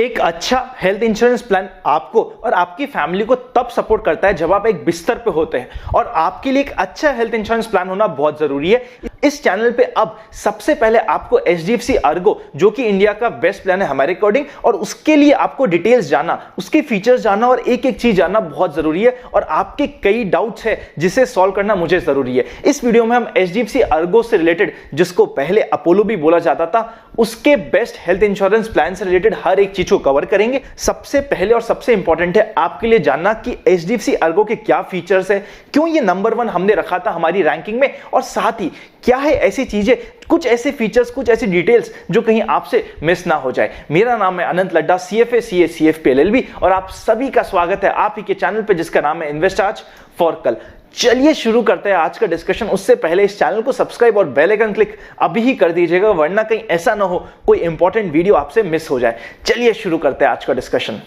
एक अच्छा health insurance plan आपको और आपकी फैमिली को तब सपोर्ट करता है जब आप एक बिस्तर पे होते हैं, और आपके लिए एक अच्छा हेल्थ इंश्योरेंस प्लान होना बहुत जरूरी है। इस चैनल पे अब सबसे पहले आपको HDFC अर्गो, जो कि इंडिया का बेस्ट प्लान है हमारे अकॉर्डिंग, और उसके लिए आपको डिटेल्स जानना, उसके फीचर्स जानना और एक एक चीज जानना बहुत जरूरी है। और आपके कई डाउट्स है जिसे सॉल्व करना मुझे जरूरी है। इस वीडियो में हम HDFC अर्गो से रिलेटेड, जिसको पहले अपोलो भी बोला जाता था, उसके बेस्ट हेल्थ इंश्योरेंस प्लान से रिलेटेड हर एक चीज को कवर करेंगे। सबसे पहले और सबसे इंपॉर्टेंट है आपके लिए जानना कि HDFC अर्गो के क्या फीचर्स है, क्यों ये नंबर 1 हमने रखा था हमारी रैंकिंग में, और साथ ही क्या है ऐसी चीजें, कुछ ऐसे फीचर्स, कुछ ऐसी डिटेल्स जो कहीं आपसे मिस ना हो जाए। मेरा नाम है अनंत Ladda, CFA CA CFP LLB, और आप सभी का स्वागत है आप ही के चैनल पे जिसका नाम है इन्वेस्ट आज फॉर कल। चलिए शुरू करते हैं आज का डिस्कशन। उससे पहले इस चैनल को सब्सक्राइब और बेल आइकन क्लिक अभी ही कर दीजिएगा, वरना कहीं ऐसा ना हो कोई इंपॉर्टेंट वीडियो आपसे मिस हो जाए। चलिए शुरू करते हैं आज का डिस्कशन।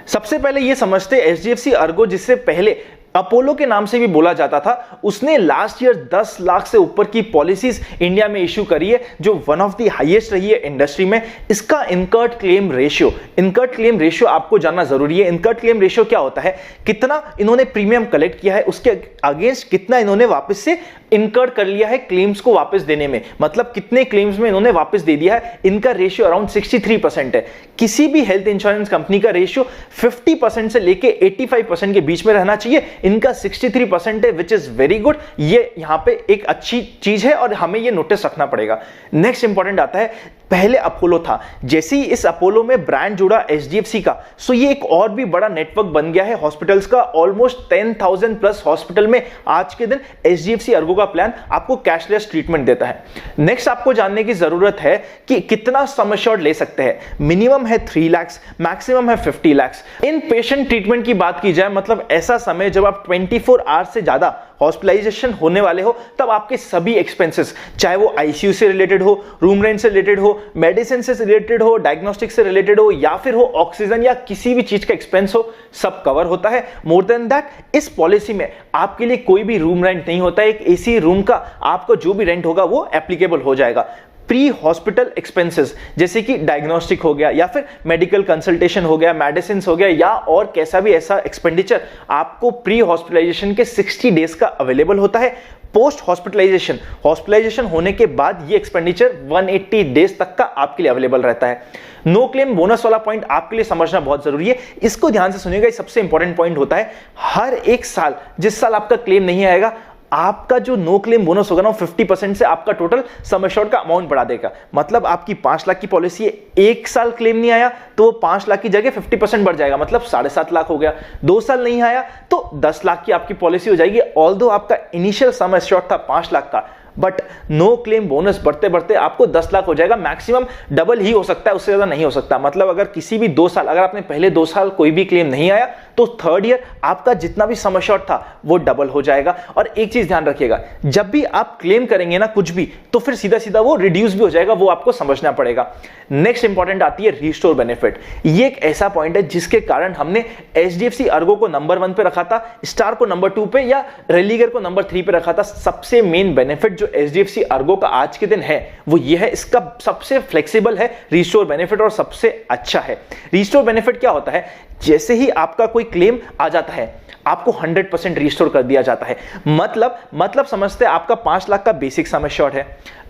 सबसे पहले ये समझते HDFC अर्गो, जिससे पहले अपोलो के नाम से भी बोला जाता था, उसने लास्ट ईयर 10 लाख से ऊपर की पॉलिसीज इंडिया में इशू करी है, जो वन ऑफ द हाईएस्ट रही है इंडस्ट्री में। इसका इनकर्ड क्लेम रेशियो आपको जानना जरूरी है। इनकर्ड क्लेम रेशियो क्या होता है? कितना इन्होंने प्रीमियम कलेक्ट किया है, उसके अगेंस्ट कितना इन्होंने वापस से इनकर्ड कर लिया है क्लेम्स को वापस देने में, मतलब कितने क्लेम्स में इन्होंने वापस दे दिया है। इनका रेशियो अराउंड 63% है। किसी भी हेल्थ इंश्योरेंस कंपनी का रेशियो 50% से लेके 85% के बीच में रहना चाहिए। इनका 63% है, विच इज वेरी गुड। ये यहां पे एक अच्छी चीज है और हमें ये नोटिस रखना पड़ेगा। नेक्स्ट इंपॉर्टेंट आता है, पहले अपोलो था, जैसे ही इस अपोलो में ब्रांड जुड़ा HDFC का, सो ये एक और भी बड़ा नेटवर्क बन गया है हॉस्पिटल्स का। ऑलमोस्ट 10,000 प्लस हॉस्पिटल में आज के दिन HDFC अर्गो का प्लान आपको कैशलेस ट्रीटमेंट देता है। नेक्स्ट आपको जानने की जरूरत है कि कितना सम एश्योर्ड ले सकते हैं। मिनिमम है 3 लाख, मैक्सिमम है 50 लाख। इन पेशेंट ट्रीटमेंट की बात की जाए, मतलब ऐसा समय जब आप 24 आवर्स से ज्यादा हॉस्पिटलाइजेशन होने वाले हो, तब आपके सभी एक्सपेंसेस, चाहे वो ICU से रिलेटेड हो, रूम रेंट से रिलेटेड हो, मेडिसिन से रिलेटेड हो, डायग्नोस्टिक से रिलेटेड हो, या फिर हो ऑक्सीजन या किसी भी चीज का एक्सपेंस हो, सब कवर होता है। मोर देन दैट, इस पॉलिसी में आपके लिए कोई भी रूम रेंट नहीं होता है। एक AC रूम का आपको जो भी रेंट होगा वो एप्लीकेबल हो जाएगा। प्री हॉस्पिटल एक्सपेंसेस, जैसे कि डायग्नोस्टिक हो गया या फिर मेडिकल कंसल्टेशन हो गया, मेडिसिन हो गया, या और कैसा भी ऐसा एक्सपेंडिचर आपको प्री हॉस्पिटलाइजेशन के 60 डेज का अवेलेबल होता है। पोस्ट हॉस्पिटलाइजेशन होने के बाद ये एक्सपेंडिचर 180 डेज तक का आपके लिए अवेलेबल रहता है। नो क्लेम बोनस वाला पॉइंट आपके लिए समझना बहुत जरूरी है, इसको ध्यान से सुनिएगा। सबसे इंपॉर्टेंट पॉइंट होता है, हर एक साल, जिस साल आपका क्लेम नहीं आएगा, आपका जो नो क्लेम बोनस होगा ना, 50% से आपका टोटल सम एश्योर्ड का अमाउंट बढ़ा देगा। मतलब आपकी 5 लाख की पॉलिसी है, एक साल क्लेम नहीं आया तो वो 5 लाख की जगह 50% बढ़ जाएगा, मतलब 7.5 लाख हो गया। 2 साल नहीं आया तो 10 लाख की आपकी पॉलिसी हो जाएगी। ऑल्दो आपका इनिशियल सम एश्योर्ड था 5 लाख का, बट नो क्लेम बोनस बढ़ते बढ़ते आपको 10 लाख हो जाएगा। मैक्सिमम डबल ही हो सकता है, उससे ज्यादा नहीं हो सकता। मतलब अगर किसी भी 2 साल, अगर आपने पहले 2 साल कोई भी क्लेम नहीं आया, तो थर्ड ईयर आपका जितना भी सम एश्योर्ड था वो डबल हो जाएगा। और एक चीज ध्यान रखिएगा, जब भी आप क्लेम करेंगे ना कुछ भी, तो फिर सीधा सीधा वो रिड्यूस भी हो जाएगा, वो आपको समझना पड़ेगा। नेक्स्ट इंपॉर्टेंट आती है रिस्टोर बेनिफिट। ये एक ऐसा पॉइंट है जिसके कारण हमने HDFC अर्गो को नंबर 1 पे रखा था, स्टार को नंबर 2 पे, या रेलीगर को नंबर 3 पे रखा था। सबसे मेन बेनिफिट जो HDFC अर्गो का आज के दिन है वो ये है, इसका सबसे फ्लेक्सिबल है रिस्टोर बेनिफिट और सबसे अच्छा है। रिस्टोर बेनिफिट क्या होता है? जैसे ही आपका कोई क्लेम आ जाता है, आपको 100% रिस्टोर कर दिया जाता है। मतलब समझते हैं, आपका 5 लाख का बेसिक सम एश्योर्ड है,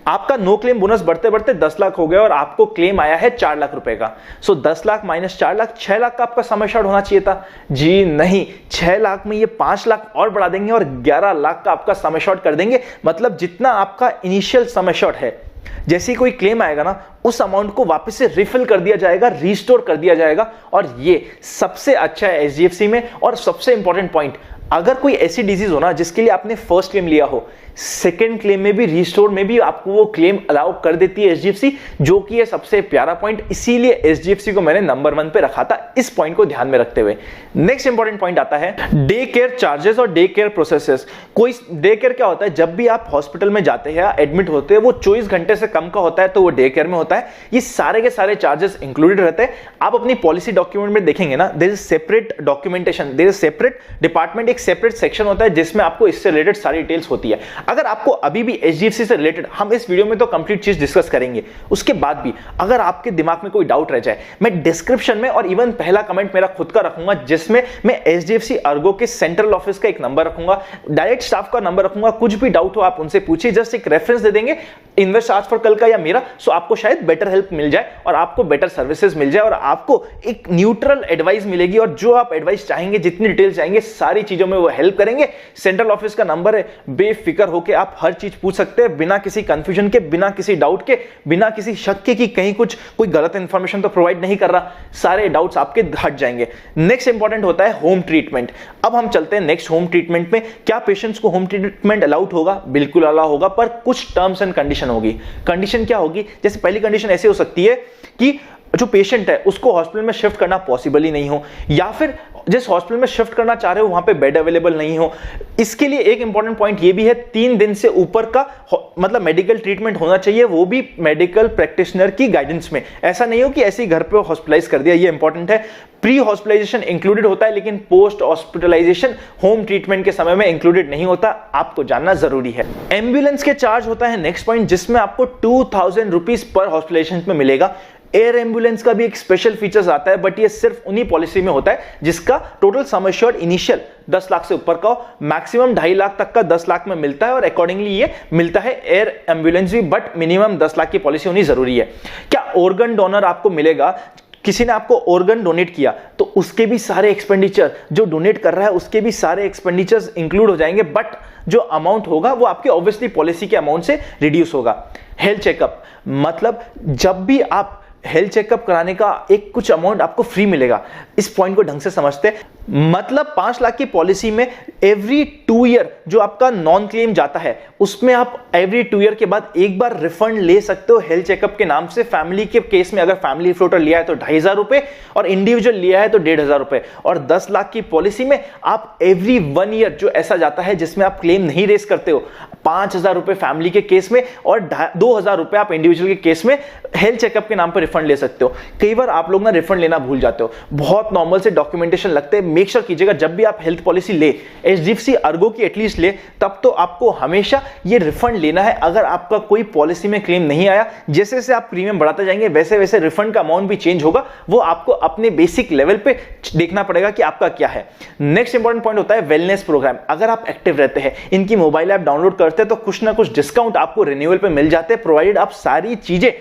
आपका नो क्लेम बोनस बढ़ते बढ़ते 10 लाख हो गया और आपको क्लेम आया है 4 लाख रुपए का। सो 10 लाख माइनस 4 लाख, 6 लाख का आपका सम एश्योर्ड होना चाहिए था। जी नहीं, 6 लाख में ये 5 लाख और बढ़ा देंगे और 11 लाख का आपका सम एश्योर्ड कर देंगे। मतलब जितना आपका इनिशियल सम एश्योर्ड है, जैसे ही कोई क्लेम आएगा ना, उस अमाउंट को वापस से रिफिल कर दिया जाएगा, रिस्टोर कर दिया जाएगा। और ये सबसे अच्छा है HDFC में। और सबसे इंपॉर्टेंट पॉइंट, अगर कोई ऐसी डिजीज हो ना जिसके लिए आपने फर्स्ट क्लेम लिया हो, सेकेंड क्लेम में भी, रिस्टोर में भी आपको वो क्लेम अलाउ कर देती है HDFC, जो कि है सबसे प्यारा पॉइंट। इसीलिए HDFC को मैंने नंबर 1 पे रखा था, इस पॉइंट को ध्यान में रखते हुए। नेक्स्ट इंपॉर्टेंट पॉइंट आता है डे केयर चार्जेस और डे केयर प्रोसेसेस। कोई डे केयर क्या होता है? जब भी आप हॉस्पिटल में जाते हैं या एडमिट होते हैं, वो 24 घंटे से कम का होता है तो वो डे केयर में होता है। ये सारे के सारे चार्जेस इंक्लूडेड रहते हैं। आप अपनी पॉलिसी डॉक्यूमेंट में देखेंगे ना, there is separate documentation, there is separate department, एक एक सेपरेट सेक्शन होता है जिसमें आपको इससे रिलेटेड सारी डिटेल्स होती है। अगर आपको अभी भी एचडीएफसी से रिलेटेड, हम इस वीडियो में तो कंप्लीट चीज डिस्कस करेंगे, उसके बाद भी अगर आपके दिमाग में कोई डाउट रह जाए, मैं डिस्क्रिप्शन में और इवन पहला कमेंट मेरा खुद का रखूंगा जिसमें मैं एचडीएफसी अर्गो के सेंट्रल ऑफिस का एक नंबर रखूंगा, डायरेक्ट स्टाफ का नंबर रखूंगा। कुछ भी डाउट हो आप उनसे पूछिए, जस्ट एक रेफरेंस दे देंगे इन्वेस्ट आज फॉर कल का या मेरा, सो आपको शायद बेटर हेल्प मिल जाए और आपको बेटर सर्विसेज मिल जाए और आपको एक न्यूट्रल एडवाइस मिलेगी और जो आप एडवाइस चाहेंगे, जितनी डिटेल चाहेंगे, सारी चीजों में वो हेल्प करेंगे। सेंट्रल ऑफिस का नंबर है, बेफिक्र होकर आप हर चीज पूछ सकते हैं बिना किसी कंफ्यूजन के, बिना किसी डाउट के, बिना किसी शक के कि कहीं कुछ कोई गलत इंफॉर्मेशन तो प्रोवाइड नहीं कर रहा। सारे डाउट्स आपके हट जाएंगे। नेक्स्ट इंपॉर्टेंट होता है होम ट्रीटमेंट। अब हम चलते हैं नेक्स्ट होम ट्रीटमेंट में। क्या पेशेंट्स को होम ट्रीटमेंट अलाउड होगा? बिल्कुल अलाउ होगा, पर कुछ टर्म्स एंड कंडीशन होगी। कंडीशन क्या होगी? जैसे पहली कंडीशन ऐसे हो सकती है कि जो पेशेंट है उसको हॉस्पिटल में शिफ्ट करना पॉसिबल ही नहीं हो, या फिर जिस हॉस्पिटल में शिफ्ट करना चाह रहे हो वहां पे बेड अवेलेबल नहीं हो। इसके लिए एक इंपॉर्टेंट पॉइंट ये भी है, 3 दिन से ऊपर का मतलब मेडिकल ट्रीटमेंट होना चाहिए, वो भी मेडिकल प्रैक्टिशनर की गाइडेंस में। ऐसा नहीं हो कि ऐसे ही घर पे हॉस्पिटलाइज कर दिया, ये इंपॉर्टेंट है। प्री हॉस्पिटलाइजेशन इंक्लूडेड होता है लेकिन पोस्ट हॉस्पिटलाइजेशन होम ट्रीटमेंट के समय में इंक्लूडेड नहीं होता, आपको जानना जरूरी है। एम्बुलेंस के चार्ज होता है नेक्स्ट पॉइंट, जिसमें आपको 2000 रुपीज पर हॉस्पिटलाइजेशन में मिलेगा। एयर एम्बुलेंस का भी एक स्पेशल फीचर्स आता है, बट ये सिर्फ उन्हीं पॉलिसी में होता है जिसका total sum assured initial 10 lakh से ऊपर का हो, मैक्सिमम 2.5 लाख तक का 10 लाख में मिलता है और अकॉर्डिंगली ये मिलता है एयर एम्बुलेंस भी, बट मिनिमम 10 लाख की पॉलिसी होनी जरूरी है। क्या ऑर्गन डोनर आपको मिलेगा? किसी ने आपको ऑर्गन डोनेट किया तो उसके भी सारे एक्सपेंडिचर, जो डोनेट कर रहा है उसके भी सारे एक्सपेंडिचर्स इंक्लूड हो जाएंगे, बट जो अमाउंट होगा वो आपकी ऑब्वियसली पॉलिसी के अमाउंट से रिड्यूस होगा। हेल्थ चेकअप, मतलब जब भी आप हेल्थ चेकअप कराने का एक कुछ अमाउंट आपको फ्री मिलेगा। इस पॉइंट को ढंग से समझते हैं, मतलब 5 लाख की पॉलिसी में एवरी 2 ईयर जो आपका नॉन क्लेम जाता है उसमें आप एवरी 2 ईयर के बाद एक बार रिफंड ले सकते हो हेल्थ चेकअप के नाम से। फैमिली के केस में अगर फैमिली फ्लोटर लिया है तो 2,500 रुपए और इंडिविजुअल लिया है तो 1,500 रुपए। और 10 लाख की पॉलिसी में आप एवरी 1 ईयर जो ऐसा जाता है जिसमें आप क्लेम नहीं रेस करते हो, 5,000 रुपए फैमिली के केस में और 2,000 रुपए आप इंडिविजुअल के केस में हेल्थ चेकअप के नाम पर रिफंड ले सकते हो। कई बार आप लोग ना रिफंड लेना भूल जाते हो, बहुत नॉर्मल से डॉक्यूमेंटेशन लगते हैं। मेक श्योर कीजिएगा जब भी आप हेल्थ पॉलिसी ले, एचडीएफसी अर्गो की एटलीस्ट ले, तब तो आपको हमेशा ये रिफंड लेना है अगर आपका कोई पॉलिसी में क्लेम नहीं आया। जैसे जैसे आप प्रीमियम बढ़ाते जाएंगे वैसे वैसे रिफंड का अमाउंट भी चेंज होगा, वो आपको अपने बेसिक लेवल पे देखना पड़ेगा कि आपका क्या है। नेक्स्ट इंपॉर्टेंट पॉइंट होता है वेलनेस प्रोग्राम। अगर आप एक्टिव रहते हैं, इनकी मोबाइल ऐप डाउनलोड करते हैं तो कुछ ना कुछ डिस्काउंट आपको रिन्यूअल पे मिल जाते हैं, प्रोवाइडेड आप सारी चीजें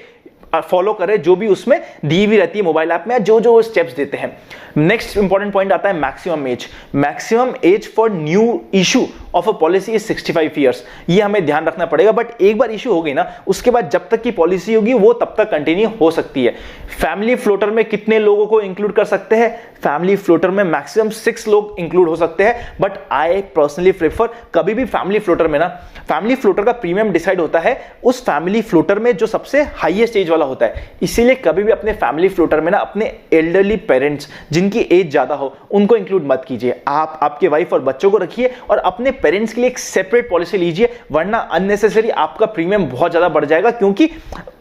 फॉलो करें जो भी उसमें दी हुई रहती है मोबाइल ऐप में, जो जो स्टेप्स देते हैं। नेक्स्ट इंपॉर्टेंट पॉइंट आता है maximum age. Maximum age for new issue of a policy is 65 years. ये हमें ध्यान रखना पड़ेगा, बट एक बार इशू हो गई ना उसके बाद जब तक की पॉलिसी होगी वो तब तक कंटिन्यू हो सकती है। फैमिली फ्लोटर में कितने लोगों को इंक्लूड कर सकते हैं? फैमिली फ्लोटर में मैक्सिमम 6 लोग इंक्लूड हो सकते हैं, बट आई पर्सनली प्रेफर कभी भी फैमिली फ्लोटर में ना, फैमिली फ्लोटर का प्रीमियम डिसाइड होता है उस फैमिली फ्लोटर में जो सबसे हाईएस्ट एज वाला होता है। इसीलिए कभी भी अपने फैमिली फ्लोटर में ना अपने एल्डरली पेरेंट्स जिनकी एज ज्यादा हो उनको इंक्लूड मत कीजिए। आप आपके वाइफ और बच्चों को रखिए और अपने पेरेंट्स के लिए एक सेपरेट पॉलिसी लीजिए, वरना अननेसेसरी आपका प्रीमियम बहुत ज्यादा बढ़ जाएगा। क्योंकि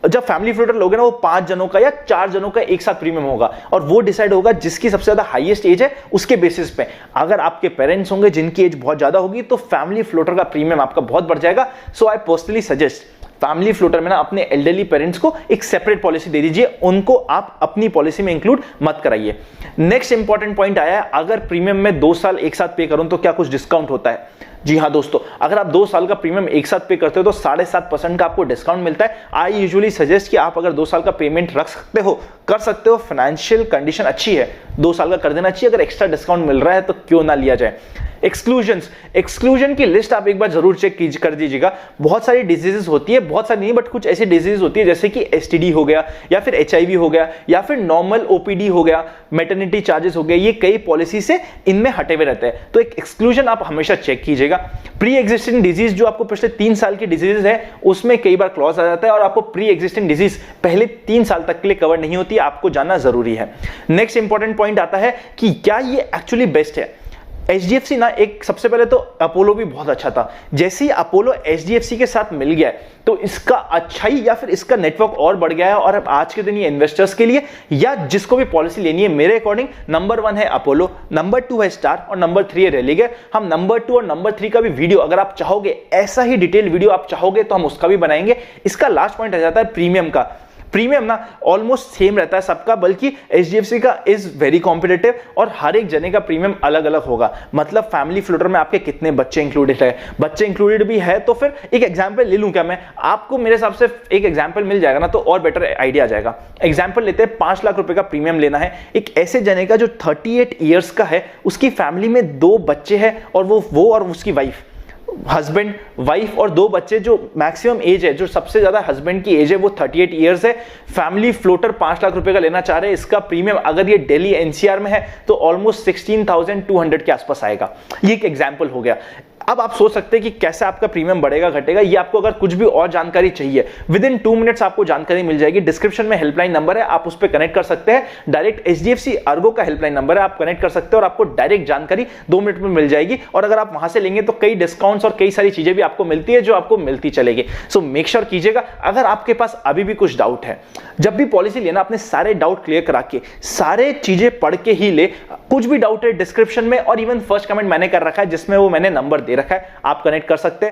जब फैमिली फ्लोटर लोगे ना वो 5 जनों का या 4 जनों का एक साथ प्रीमियम होगा और वो डिसाइड होगा जिसकी सबसे ज्यादा हाईएस्ट एज है उसके बेसिस पे। अगर आपके पेरेंट्स होंगे जिनकी एज बहुत ज्यादा होगी तो फैमिली फ्लोटर का प्रीमियम आपका बहुत बढ़ जाएगा। So I personally suggest family floater में ना अपने एल्डरली पेरेंट्स को एक सेपरेट पॉलिसी दे दीजिए, उनको आप अपनी पॉलिसी में इंक्लूड मत कराइए। नेक्स्ट इंपॉर्टेंट पॉइंट आया है, अगर प्रीमियम में 2 साल एक साथ पे करूं तो क्या कुछ डिस्काउंट होता है? जी हाँ दोस्तों, अगर आप 2 साल का प्रीमियम एक साथ पे करते हो तो 7.5% का आपको डिस्काउंट मिलता है। आई यूजुअली सजेस्ट कि आप अगर 2 साल का पेमेंट रख सकते हो, कर सकते हो, फाइनेंशियल कंडीशन अच्छी है, 2 साल का कर देना चाहिए। अगर एक्स्ट्रा डिस्काउंट मिल रहा है तो क्यों ना लिया जाए। एक्सक्लूजन की लिस्ट आप एक बार जरूर चेक कर दीजिएगा। बहुत सारी डिजीजेस होती है, बहुत सारी नहीं बट कुछ ऐसी डिजीज होती है जैसे कि एसटीडी हो गया या फिर एचआईवी हो गया या फिर नॉर्मल ओपीडी हो गया, मैटरनिटी चार्जेस हो गए, ये कई पॉलिसी से इनमें हटे हुए रहते हैं, तो एक एक्सक्लूजन आप हमेशा चेक कीजिएगा। प्री एग्जिस्टिंग डिजीज जो आपको पिछले 3 साल की डिजीज है उसमें कई बार क्लॉज आ जाता है और आपको प्री एग्जिस्टिंग डिजीज पहले 3 साल तक के लिए कवर नहीं होती है, आपको जानना जरूरी है। नेक्स्ट इंपॉर्टेंट पॉइंट आता है कि क्या ये एक्चुअली बेस्ट है। HDFC ना, एक सबसे पहले तो अपोलो भी बहुत अच्छा था, जैसे ही अपोलो HDFC के साथ मिल गया है तो इसका अच्छाई या फिर इसका नेटवर्क और बढ़ गया है। और अब आज के दिन ये इन्वेस्टर्स के लिए या जिसको भी पॉलिसी लेनी है, मेरे अकॉर्डिंग नंबर 1 है अपोलो, नंबर 2 है स्टार और नंबर 3 है रेलिगेयर। हम नंबर 2 और नंबर 3 का भी वीडियो, अगर आप चाहोगे ऐसा ही डिटेल वीडियो आप चाहोगे तो हम उसका भी बनाएंगे। इसका लास्ट पॉइंट आ जाता है प्रीमियम का। प्रीमियम ना ऑलमोस्ट सेम रहता है सबका, बल्कि HDFC का इज वेरी कॉम्पिटिटिव और हर एक जने का प्रीमियम अलग अलग होगा। मतलब फैमिली फ्लोटर में आपके कितने बच्चे इंक्लूडेड है, बच्चे इंक्लूडेड भी है तो फिर एक एग्जांपल ले लूं क्या मैं, आपको मेरे हिसाब से एक एग्जांपल मिल जाएगा ना तो और बेटर आइडिया आ जाएगा। एग्जांपल लेते हैं, 5 लाख रुपए का प्रीमियम लेना है एक ऐसे जने का जो 38 ईयर्स का है, उसकी फैमिली में 2 बच्चे हैं और वो और उसकी वाइफ, हस्बैंड वाइफ और 2 बच्चे, जो मैक्सिमम एज है, जो सबसे ज्यादा हस्बैंड की एज है वो 38 इयर्स है। फैमिली फ्लोटर 5 लाख रुपए का लेना चाह रहे हैं। इसका प्रीमियम अगर ये दिल्ली NCR में है तो ऑलमोस्ट 16,200 के आसपास आएगा। ये एक एग्जांपल हो गया। अब आप सोच सकते हैं कि कैसे आपका प्रीमियम बढ़ेगा घटेगा। ये आपको अगर कुछ भी और जानकारी चाहिए विद इन 2 मिनट्स आपको जानकारी मिल जाएगी। डिस्क्रिप्शन में हेल्पलाइन नंबर है, आप उस पर कनेक्ट कर सकते हैं। डायरेक्ट HDFC अर्गो का हेल्पलाइन नंबर है, आप कनेक्ट कर सकते हैं और आपको डायरेक्ट जानकारी 2 मिनट में मिल जाएगी। और अगर आप वहां से लेंगे तो कई डिस्काउंट्स और कई सारी चीजें भी आपको मिलती है जो आपको मिलती चलेगी। सो मेक श्योर कीजिएगा। अगर आपके पास अभी भी कुछ डाउट है, जब भी पॉलिसी लेना अपने सारे डाउट क्लियर करा के, सारे चीजें पढ़ के ही ले। कुछ भी डाउट है डिस्क्रिप्शन में और इवन फर्स्ट कमेंट मैंने कर रखा है जिसमें वो मैंने नंबर दे रखा है, आप कनेक्ट कर सकते हैं।